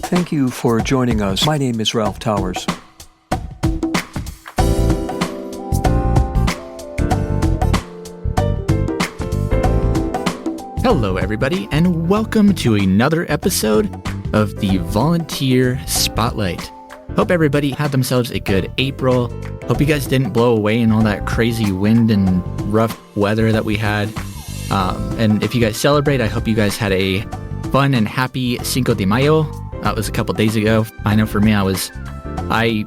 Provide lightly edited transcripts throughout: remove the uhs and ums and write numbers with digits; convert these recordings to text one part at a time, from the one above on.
Thank you for joining us. My name is Ralph Towers. Hello, everybody, and welcome to another episode of the Volunteer Spotlight. Hope everybody had themselves a good April. Hope you guys didn't blow away in all that crazy wind and rough weather that we had. And if you guys celebrate, I hope you guys had a fun and happy Cinco de Mayo. That was a couple days ago. I know for me, I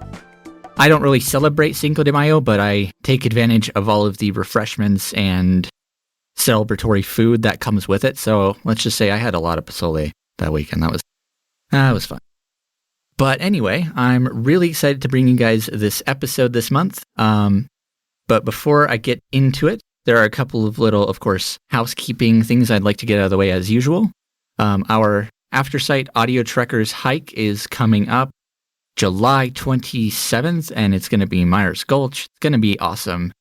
don't really celebrate Cinco de Mayo, but I take advantage of all of the refreshments and celebratory food that comes with it. So let's just say I had a lot of pozole that weekend. That was fun. But anyway, I'm really excited to bring you guys this episode this month. But before I get into it, there are a couple of little, of course, housekeeping things I'd like to get out of the way as usual. Our Aftersight Audio Trekkers hike is coming up July 27th, and it's going to be Myers Gulch. It's going to be awesome.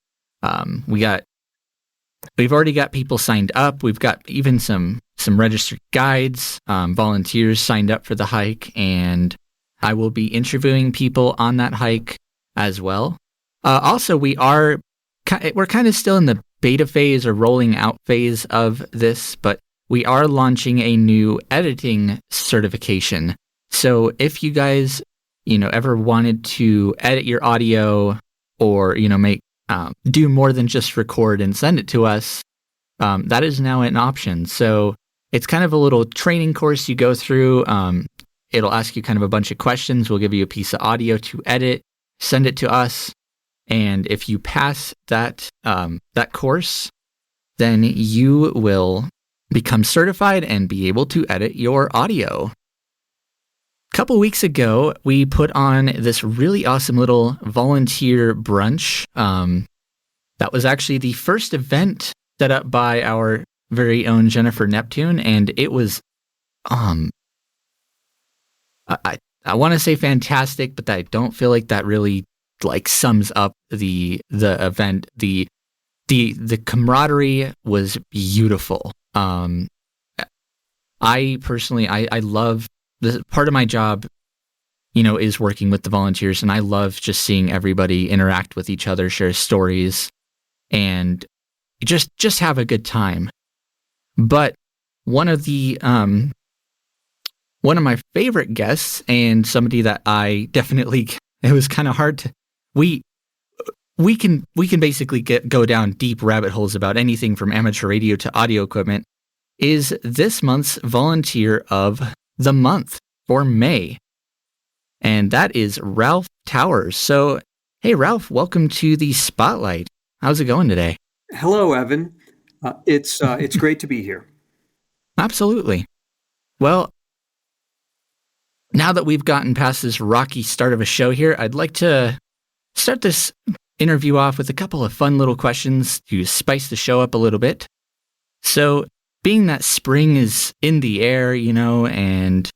We've already got people signed up. We've got even some registered guides, volunteers signed up for the hike, and I will be interviewing people on that hike as well. Also, we're kind of still in the beta phase or rolling out phase of this, but we are launching a new editing certification. So if you guys, ever wanted to edit your audio or, make do more than just record and send it to us, that is now an option. So it's kind of a little training course you go through. It'll ask you kind of a bunch of questions. We'll give you a piece of audio to edit, send it to us. And if you pass that course, then you will become certified and be able to edit your audio. A couple weeks ago, we put on this really awesome little volunteer brunch. That was actually the first event set up by our very own Jennifer Neptune, and it was, I want to say fantastic, but I don't feel like that really sums up the event. The camaraderie was beautiful. I personally, I love this part of my job, is working with the volunteers, and I love just seeing everybody interact with each other, share stories, and just have a good time. But one of my favorite guests, and somebody that I definitely, it was kind of hard to, we can basically go down deep rabbit holes about anything from amateur radio to audio equipment, is this month's volunteer of the month for May. And that is Ralph Towers. So, hey, Ralph, welcome to the Spotlight. How's it going today? Hello, Evan. It's great to be here. Absolutely. Well, now that we've gotten past this rocky start of a show here, I'd like to start this interview off with a couple of fun little questions to spice the show up a little bit. So, being that spring is in the air, and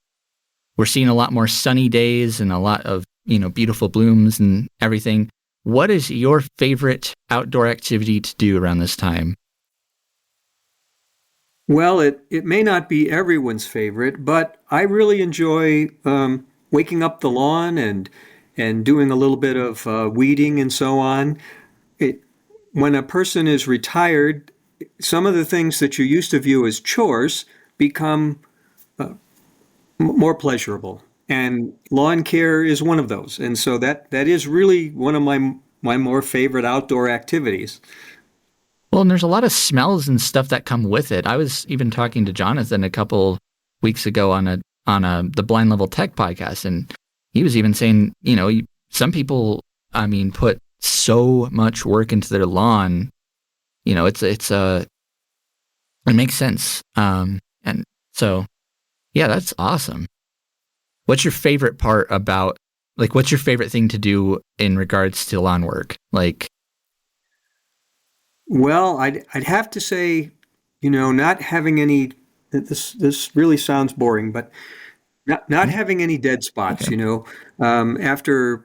we're seeing a lot more sunny days and a lot of, beautiful blooms and everything, what is your favorite outdoor activity to do around this time? Well, it may not be everyone's favorite, but I really enjoy waking up the lawn and doing a little bit of weeding and so on. When a person is retired, some of the things that you used to view as chores become more pleasurable, and lawn care is one of those. And so that is really one of my more favorite outdoor activities. Well, and there's a lot of smells and stuff that come with it. I was even talking to Jonathan a couple weeks ago on the Blind Level Tech podcast, and he was even saying, some people, put so much work into their lawn. It makes sense. And so, yeah, that's awesome. What's your favorite part about, what's your favorite thing to do in regards to lawn work? Well, I'd have to say, not having any, this really sounds boring, but not having any dead spots, Okay. After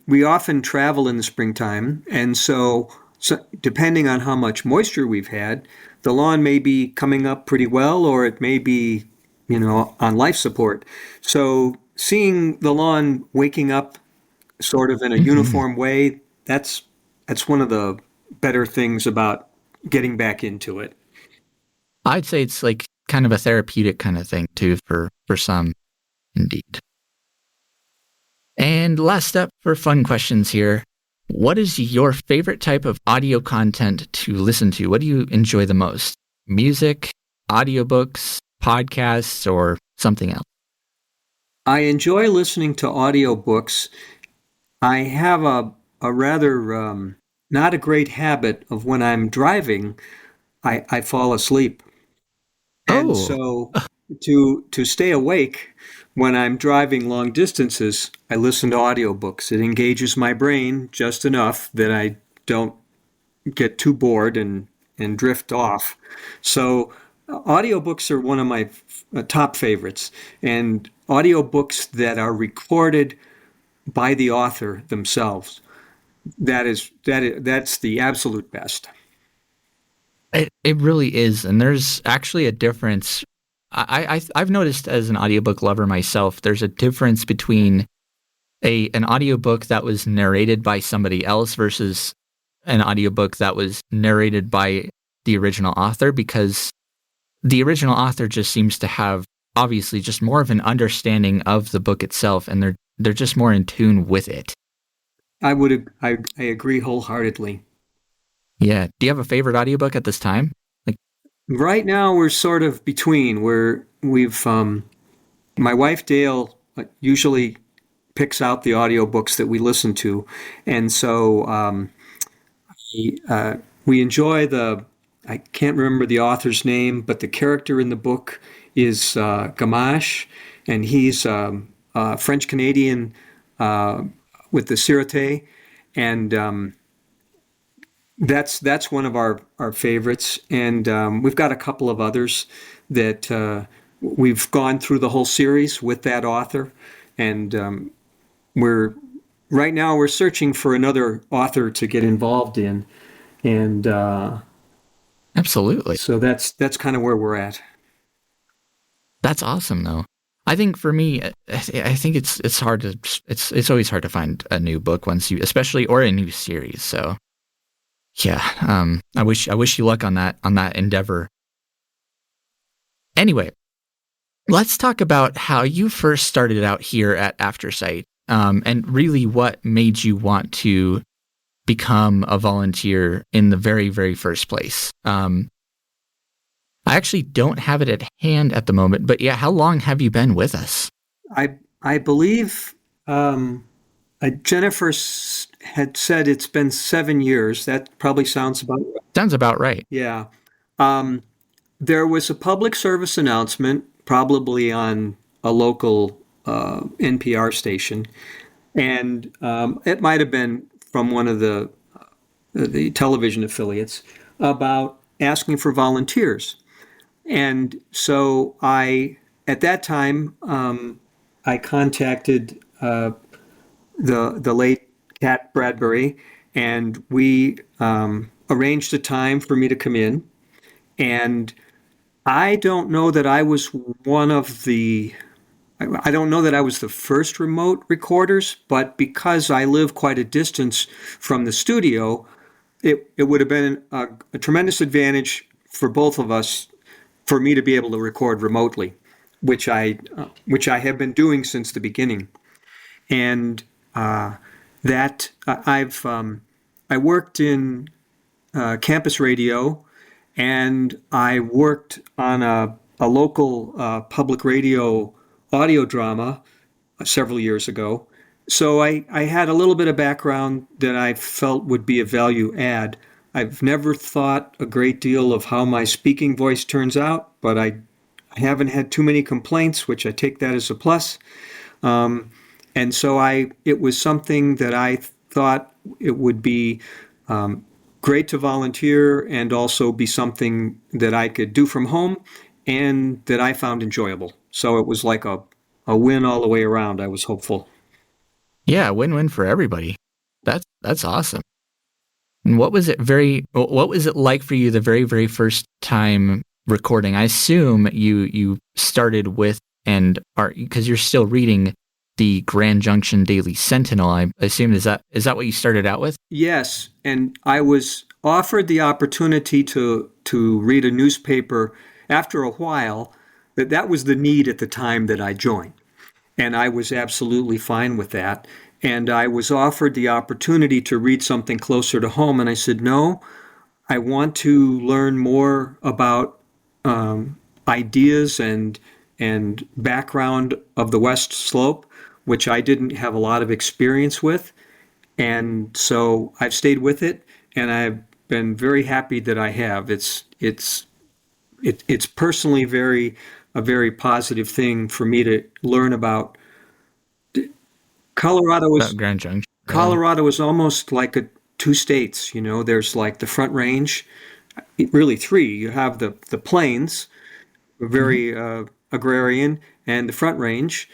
we often travel in the springtime, and so depending on how much moisture we've had, the lawn may be coming up pretty well, or it may be, on life support. So seeing the lawn waking up sort of in a Hmm. uniform way, that's one of the better things about getting back into it. I'd say it's like kind of a therapeutic kind of thing too for some, indeed. And last up for fun questions here. What is your favorite type of audio content to listen to? What do you enjoy the most? Music, audiobooks, podcasts, or something else? I enjoy listening to audiobooks. I have a rather not a great habit of when I'm driving, I fall asleep. And Oh, so to stay awake when I'm driving long distances, I listen to audiobooks. It engages my brain just enough that I don't get too bored and drift off. So audiobooks are one of my top favorites, and audiobooks that are recorded by the author themselves. That's the absolute best. it really is. And there's actually a difference. I've noticed as an audiobook lover myself, there's a difference between an audiobook that was narrated by somebody else versus an audiobook that was narrated by the original author, because the original author just seems to have obviously just more of an understanding of the book itself, and they're just more in tune with it. I agree wholeheartedly. Yeah. Do you have a favorite audiobook at this time? Like, Right now we're sort of between where we've my wife Dale usually picks out the audiobooks that we listen to, and so we enjoy the. I can't remember the author's name, but the character in the book is Gamache, and he's French Canadian with the Sûreté, and that's one of our favorites. And we've got a couple of others that we've gone through the whole series with that author, and we're right now we're searching for another author to get involved in, and absolutely. so that's kind of where we're at. That's awesome, though. I think for me, I think it's hard to it's always hard to find a new book once you, especially, or a new series. So yeah, I wish you luck on that endeavor. Anyway, let's talk about how you first started out here at Aftersight, and really what made you want to become a volunteer in the very, very first place. I actually don't have it at hand at the moment, but yeah, how long have you been with us? I believe Jennifer had said it's been 7 years. That probably sounds about right. Sounds about right. Yeah. Um, there was a public service announcement, probably on a local NPR station, and it might have been from one of the television affiliates about asking for volunteers. And so at that time, I contacted the late Cat Bradbury, and we arranged a time for me to come in. And I don't know that I was one of the. I don't know that I was the first remote recorders, but because I live quite a distance from the studio, it would have been a tremendous advantage for both of us for me to be able to record remotely, which I have been doing since the beginning. And that I worked in campus radio, and I worked on a local public radio audio drama several years ago. So I had a little bit of background that I felt would be a value add. I've never thought a great deal of how my speaking voice turns out, but I haven't had too many complaints, which I take that as a plus. And so it was something that I thought it would be great to volunteer and also be something that I could do from home and that I found enjoyable. So it was like a win all the way around. I was hopeful. Yeah, win-win for everybody. That's awesome. And what was it like for you the very, very first time recording? I assume you started with and are, because you're still reading the Grand Junction Daily Sentinel. I assume is that what you started out with? Yes, and I was offered the opportunity to read a newspaper after a while. That was the need at the time that I joined, and I was absolutely fine with that. And I was offered the opportunity to read something closer to home, and I said no. I want to learn more about ideas and background of the West Slope, which I didn't have a lot of experience with. And so I've stayed with it, and I've been very happy that I have. It's personally a very positive thing for me to learn about. Colorado is About Grand Junction, really? Colorado is almost like two states. There's like the Front Range, really three. You have the plains, Hmm. very agrarian, and the Front Range,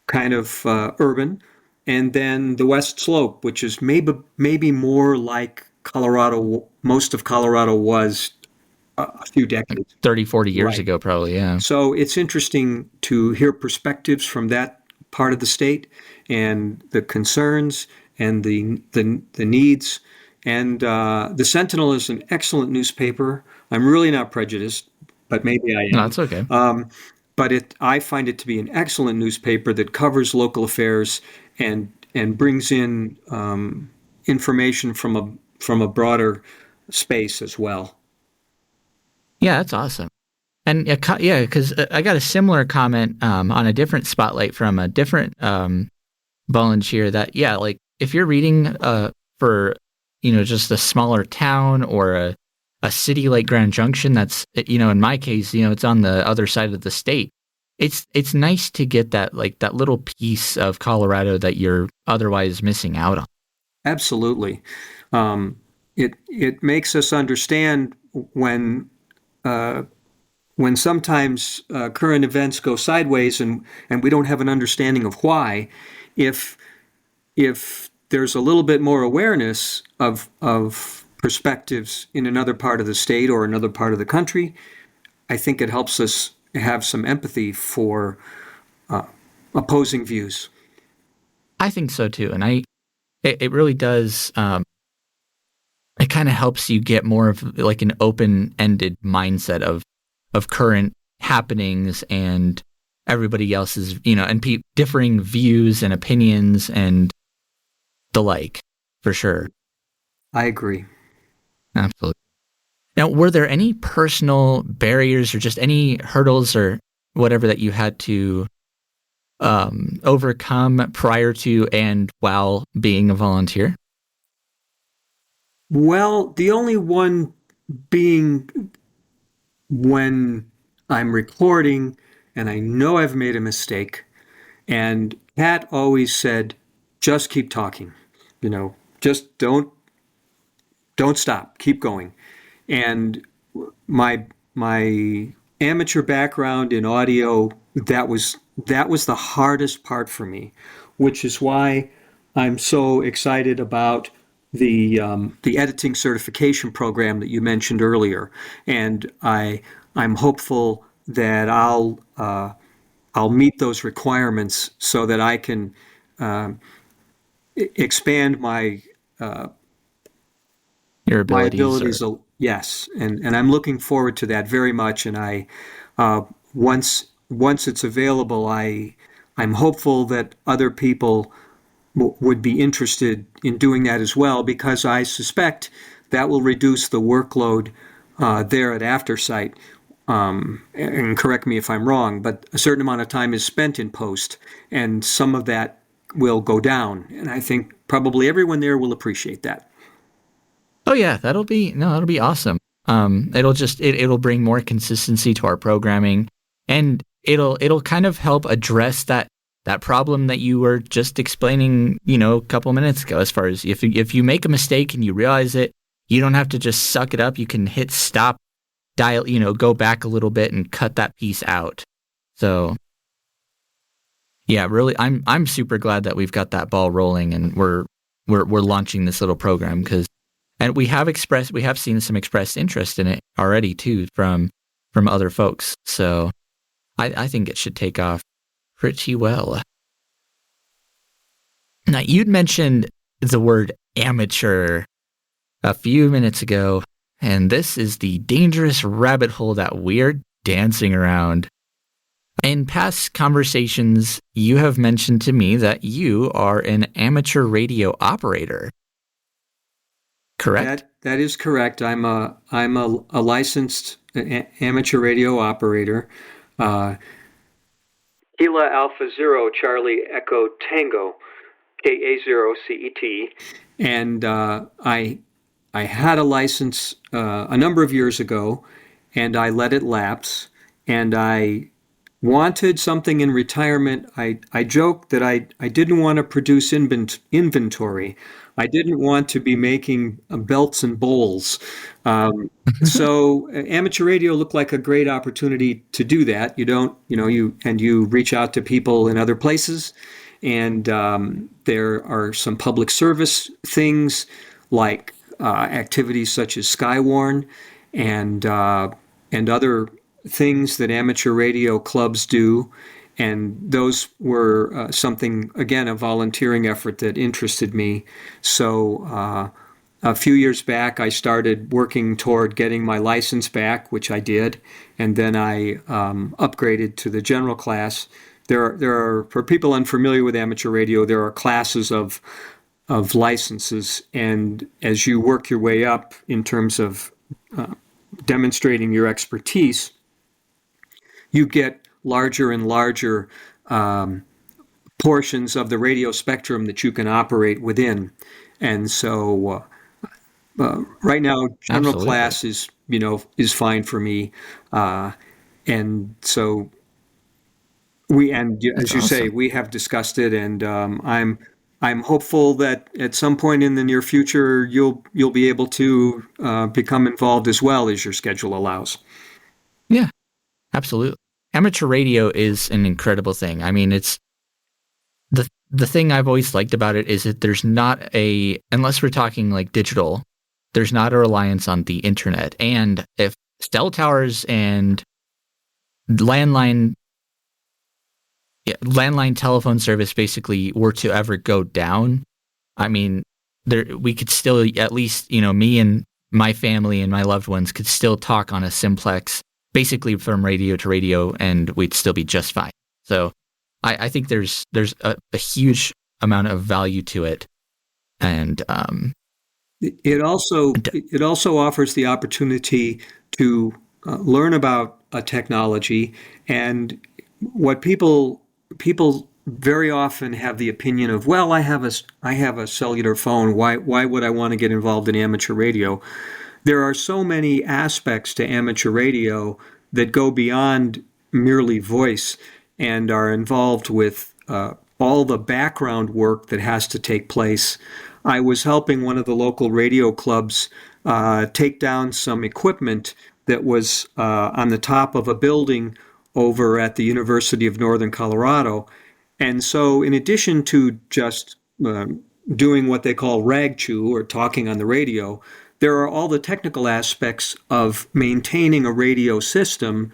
kind of urban, and then the West Slope, which is maybe more like Colorado. Most of Colorado was a few Like decades. 30, 40 years Right. ago, probably. Yeah. So it's interesting to hear perspectives from that part of the state and the concerns and the needs. And the Sentinel is an excellent newspaper. I'm really not prejudiced, but maybe I No, am. that's okay. But I find it to be an excellent newspaper that covers local affairs and brings in information from a broader space as well. Yeah, that's awesome. And yeah, because I got a similar comment on a different spotlight from a different volunteer that, yeah, like if you're reading for, just a smaller town or a city like Grand Junction, that's, in my case, it's on the other side of the state. It's nice to get that, like, that little piece of Colorado that you're otherwise missing out on. Absolutely. It makes us understand when uh, when sometimes current events go sideways and we don't have an understanding of why. If if there's a little bit more awareness of perspectives in another part of the state or another part of the country, I think it helps us have some empathy for opposing views. I think so too, and it really does. It kind of helps you get more of like an open-ended mindset of current happenings and everybody else's, and differing views and opinions and the like, for sure. I agree. Absolutely. Now, were there any personal barriers or just any hurdles or whatever that you had to overcome prior to and while being a volunteer? Well, the only one being when I'm recording and I know I've made a mistake. And Kat always said, just keep talking. Just don't stop. Keep going. And my amateur background in audio, that was the hardest part for me, which is why I'm so excited about the editing certification program that you mentioned earlier, and I'm hopeful that I'll meet those requirements so that I can expand Your my abilities or abilities. Yes, and I'm looking forward to that very much. And once it's available, I'm hopeful that other people would be interested in doing that as well, because I suspect that will reduce the workload there at Aftersight. And correct me if I'm wrong, but a certain amount of time is spent in post, and some of that will go down. And I think probably everyone there will appreciate that. oh yeah, that'll be awesome. It'll bring more consistency to our programming, and it'll kind of help address that problem that you were just explaining, a couple minutes ago. As far as if you make a mistake and you realize it, you don't have to just suck it up. You can hit stop, dial, go back a little bit and cut that piece out. So yeah, really, I'm super glad that we've got that ball rolling and we're launching this little program and we have seen some expressed interest in it already too from other folks. So I think it should take off pretty well. Now, you'd mentioned the word amateur a few minutes ago, and this is the dangerous rabbit hole that we're dancing around. In past conversations, you have mentioned to me that you are an amateur radio operator. Correct? That is correct. I'm a licensed amateur radio operator. Uh, Gila Alpha Zero Charlie Echo Tango KA0CET, and I had a license a number of years ago, and I let it lapse, and I wanted something in retirement. I joked that I didn't want to produce inventory. I didn't want to be making belts and bowls. So amateur radio looked like a great opportunity to do that. You don't, you reach out to people in other places, and there are some public service things like activities such as Skywarn and other things that amateur radio clubs do. And those were something, again, a volunteering effort that interested me. So a few years back, I started working toward getting my license back, which I did. And then I upgraded to the general class. There are, for people unfamiliar with amateur radio, there are classes of licenses. And as you work your way up in terms of demonstrating your expertise, you get larger and larger portions of the radio spectrum that you can operate within. And so right now, general Absolutely. class is fine for me. And so That's as you say, awesome. we have discussed it, and I'm hopeful that at some point in the near future you'll be able to become involved as well as your schedule allows. Yeah, absolutely. Amateur radio is an incredible thing. I mean, it's the thing I've always liked about it is that there's not unless we're talking like digital, there's not a reliance on the internet. And if cell towers and landline telephone service basically were to ever go down, I mean, we could still, at least, me and my family and my loved ones could still talk on a simplex, basically from radio to radio, and we'd still be just fine. So I think there's a huge amount of value to it. And it also offers the opportunity to learn about a technology, and what people very often have the opinion of, well, I have a cellular phone. Why would I want to get involved in amateur radio? There are so many aspects to amateur radio that go beyond merely voice and are involved with all the background work that has to take place. I was helping one of the local radio clubs take down some equipment that was on the top of a building over at the University of Northern Colorado. And so, in addition to just doing what they call rag chew or talking on the radio, there are all the technical aspects of maintaining a radio system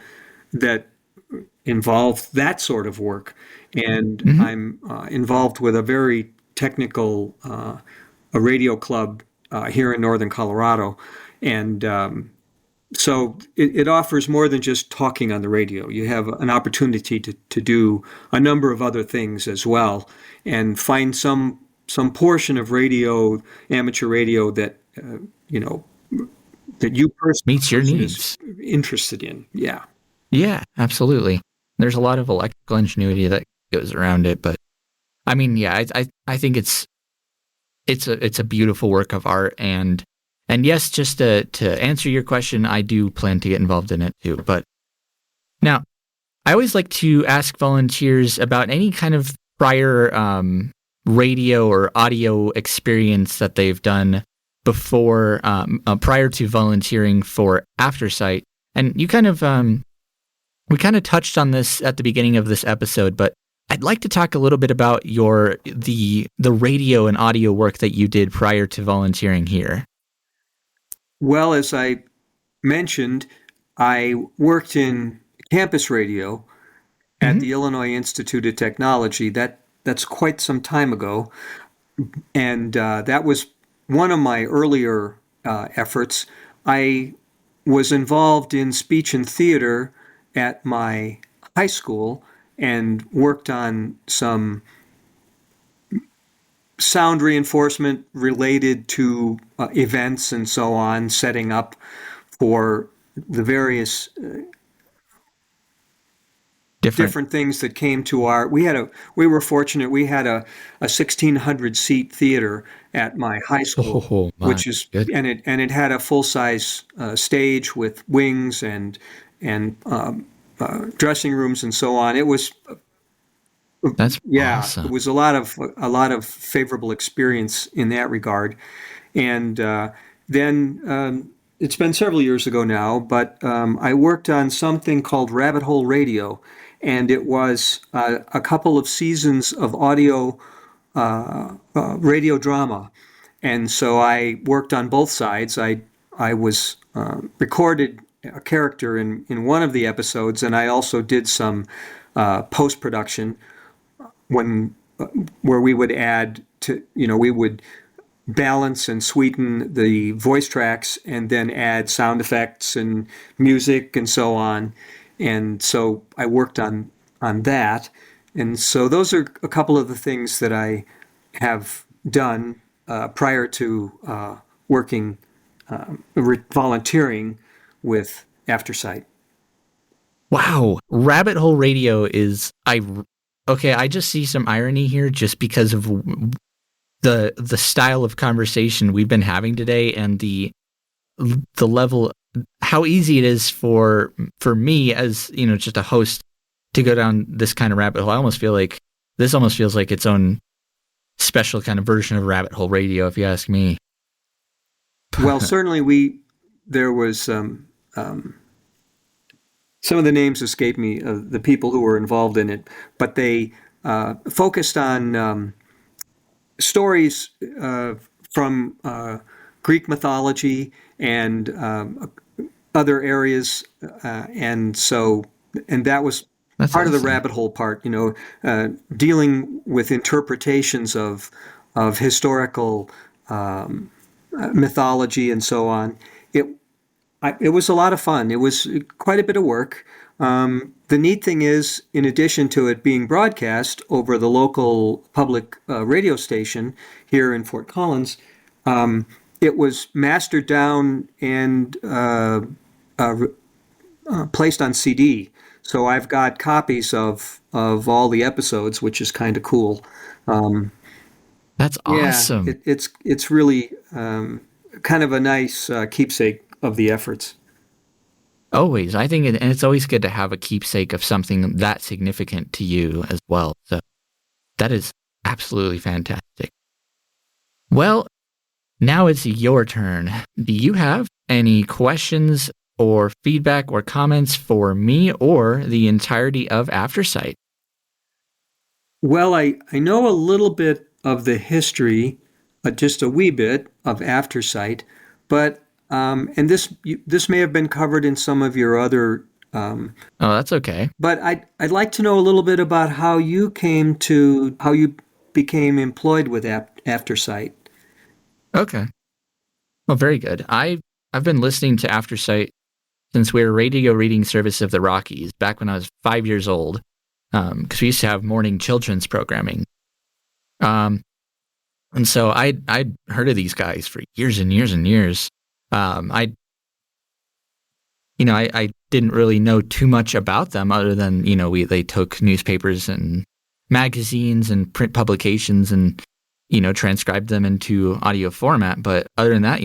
that involve that sort of work. And I'm involved with a very technical a radio club here in Northern Colorado. And so it offers more than just talking on the radio. You have an opportunity to do a number of other things as well, and find some portion of radio, amateur radio, that that you meets your person is needs. interested in. Yeah. Yeah, absolutely. There's a lot of electrical ingenuity that goes around it, but I mean, yeah, I think it's a beautiful work of art, and yes, just to answer your question, I do plan to get involved in it too. But now, I always like to ask volunteers about any kind of prior radio or audio experience that they've done before, prior to volunteering for Aftersight. And you kind of we kind of touched on this at the beginning of this episode, but I'd like to talk a little bit about the radio and audio work that you did prior to volunteering here. Well, as I mentioned, I worked in campus radio at the Illinois Institute of Technology. That's quite some time ago. and that was one of my earlier efforts. I was involved in speech and theater at my high school and worked on some sound reinforcement related to events and so on, setting up for the various Different. different things that came to our. We were fortunate. We had a 1,600 seat theater at my high school, Oh my which is good. and it had a full size stage with wings and dressing rooms and so on. It was That's yeah, it awesome. was a lot of favorable experience in that regard. And then it's been several years ago now, but I worked on something called Rabbit Hole Radio, and it was a couple of seasons of audio radio drama. And so I worked on both sides. I was recorded a character in one of the episodes, and I also did some post production when where we would add to we would balance and sweeten the voice tracks and then add sound effects and music and so on. And so I worked on that. And so those are a couple of the things that I have done prior to working volunteering with Aftersight. Wow. Rabbit hole radio is okay, I just see some irony here just because of the style of conversation we've been having today and the level, how easy it is for me as, just a host to go down this kind of rabbit hole. I almost feel like this almost feels like its own special kind of version of rabbit hole radio, if you ask me. Well, certainly there was some of the names escape me of the people who were involved in it, but they focused on stories from Greek mythology and other areas, and that was That's part of the awesome. rabbit hole part. Dealing with interpretations of historical mythology and so on. It was a lot of fun. It was quite a bit of work. The neat thing is, in addition to it being broadcast over the local public radio station here in Fort Collins, it was mastered down and placed on CD. So I've got copies of all the episodes, which is kind of cool. That's Yeah, awesome. it's really kind of a nice keepsake of the efforts. Always. I think and it's always good to have a keepsake of something that significant to you as well. So that is absolutely fantastic. Well, now it's your turn. Do you have any questions or feedback or comments for me or the entirety of Aftersight? Well, I know a little bit of the history, just a wee bit of Aftersight, but and this may have been covered in some of your other. Oh, that's okay. But I'd like to know a little bit about how you became employed with Aftersight. Okay. Well, very good. I've been listening to Aftersight since we were radio reading service of the Rockies back when I was 5 years old, because we used to have morning children's programming. And so I'd heard of these guys for years and years and years. I didn't really know too much about them other than, they took newspapers and magazines and print publications and, transcribed them into audio format. But other than that,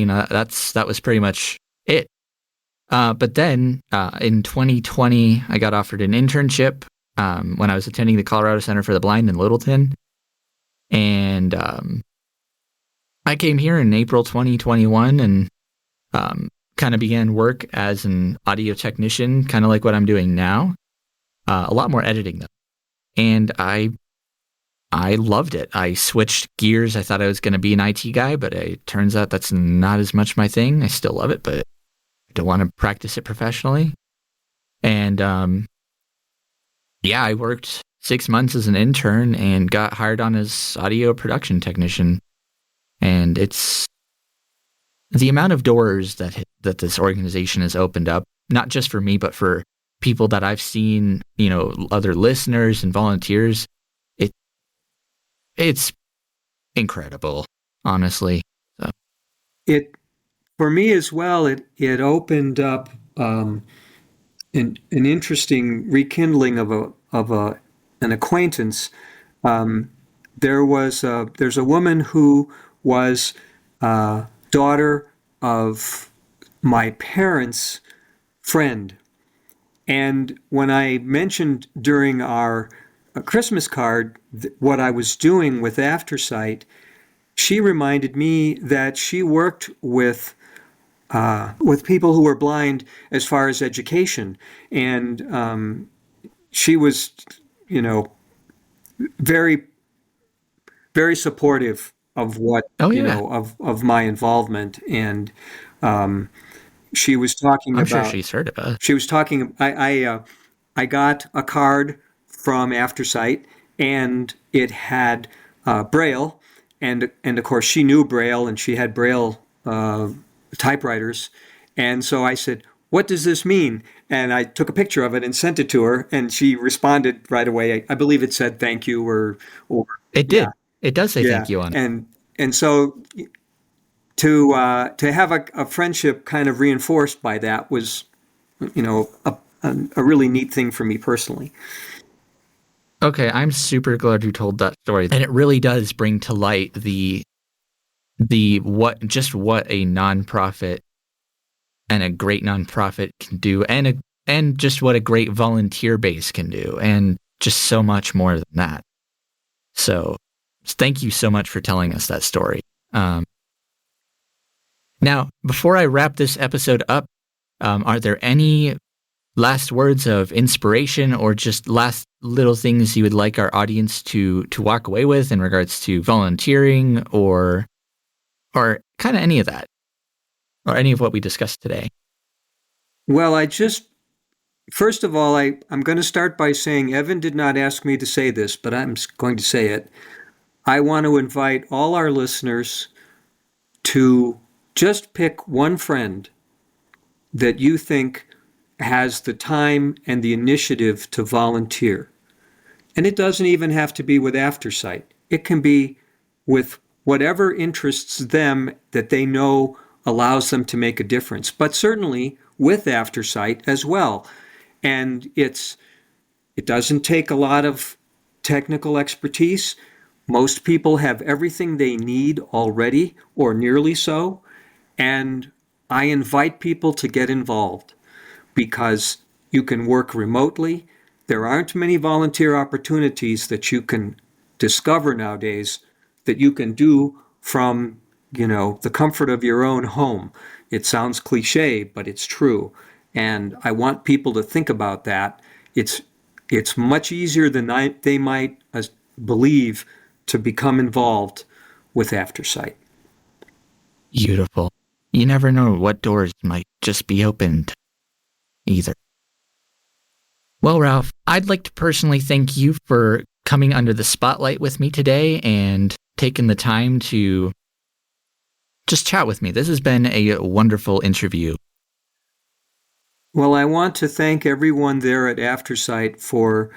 that was pretty much it. But then in 2020, I got offered an internship when I was attending the Colorado Center for the Blind in Littleton. And I came here in April 2021 and kind of began work as an audio technician, kind of like what I'm doing now. A lot more editing, though. And I loved it. I switched gears. I thought I was going to be an IT guy, but it turns out that's not as much my thing. I still love it, but I don't want to practice it professionally. And I worked 6 months as an intern and got hired on as audio production technician. And it's the amount of doors that this organization has opened up, not just for me, but for people that I've seen, other listeners and volunteers. It's incredible, honestly. So. For me as well, it opened up an interesting rekindling of an acquaintance. There's a woman who was daughter of my parents' friend, and when I mentioned during our Christmas card what I was doing with Aftersight, she reminded me that she worked with people who were blind as far as education, and she was, very, very supportive of what of my involvement, and she was talking I'm about. sure she's heard of us. She was talking. I got a card from Aftersight, and it had Braille, and of course she knew Braille, and she had Braille typewriters, and so I said, "What does this mean?" And I took a picture of it and sent it to her, and she responded right away. I believe it said thank you, or it did. It does say thank you on it. And so to have a friendship kind of reinforced by that was, a really neat thing for me personally. Okay, I'm super glad you told that story, and it really does bring to light what a nonprofit and a great nonprofit can do, and just what a great volunteer base can do, and just so much more than that. So, thank you so much for telling us that story. Now, before I wrap this episode up, are there any last words of inspiration or just last little things you would like our audience to walk away with in regards to volunteering or kind of any of that, or any of what we discussed today? Well, first of all, I'm going to start by saying Evan did not ask me to say this, but I'm going to say it. I want to invite all our listeners to just pick one friend that you think has the time and the initiative to volunteer. And it doesn't even have to be with Aftersight. It can be with whatever interests them that they know allows them to make a difference, but certainly with Aftersight as well. And it doesn't take a lot of technical expertise. Most people have everything they need already, or nearly so. And I invite people to get involved because you can work remotely. There aren't many volunteer opportunities that you can discover nowadays that you can do from, the comfort of your own home. It sounds cliche, but it's true. And I want people to think about that. It's much easier than they might believe to become involved with Aftersight. Beautiful. You never know what doors might just be opened either. Well, Ralph, I'd like to personally thank you for coming under the spotlight with me today and taking the time to just chat with me. This has been a wonderful interview. Well, I want to thank everyone there at Aftersight for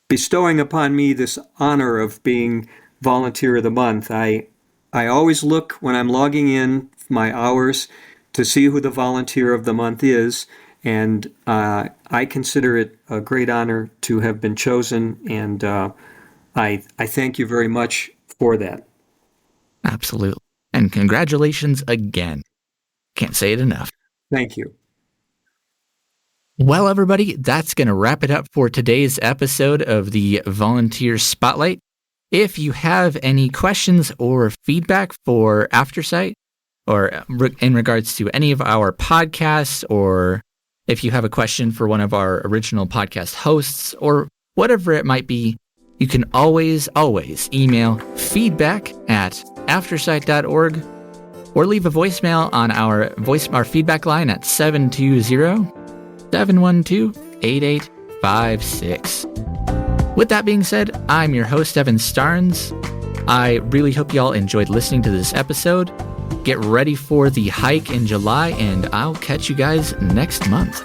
bestowing upon me this honor of being Volunteer of the Month. I always look when I'm logging in my hours to see who the Volunteer of the Month is, and I consider it a great honor to have been chosen, and I thank you very much for that. Absolutely. And congratulations again. Can't say it enough. Thank you. Well, everybody, that's going to wrap it up for today's episode of the Volunteer Spotlight. If you have any questions or feedback for Aftersight, or in regards to any of our podcasts, or if you have a question for one of our original podcast hosts, or whatever it might be, you can always email feedback@aftersight.org or leave a voicemail on our feedback line at 720-712-88 656. With that being said, I'm your host, Evan Starnes. I really hope y'all enjoyed listening to this episode. Get ready for the hike in July, and I'll catch you guys next month.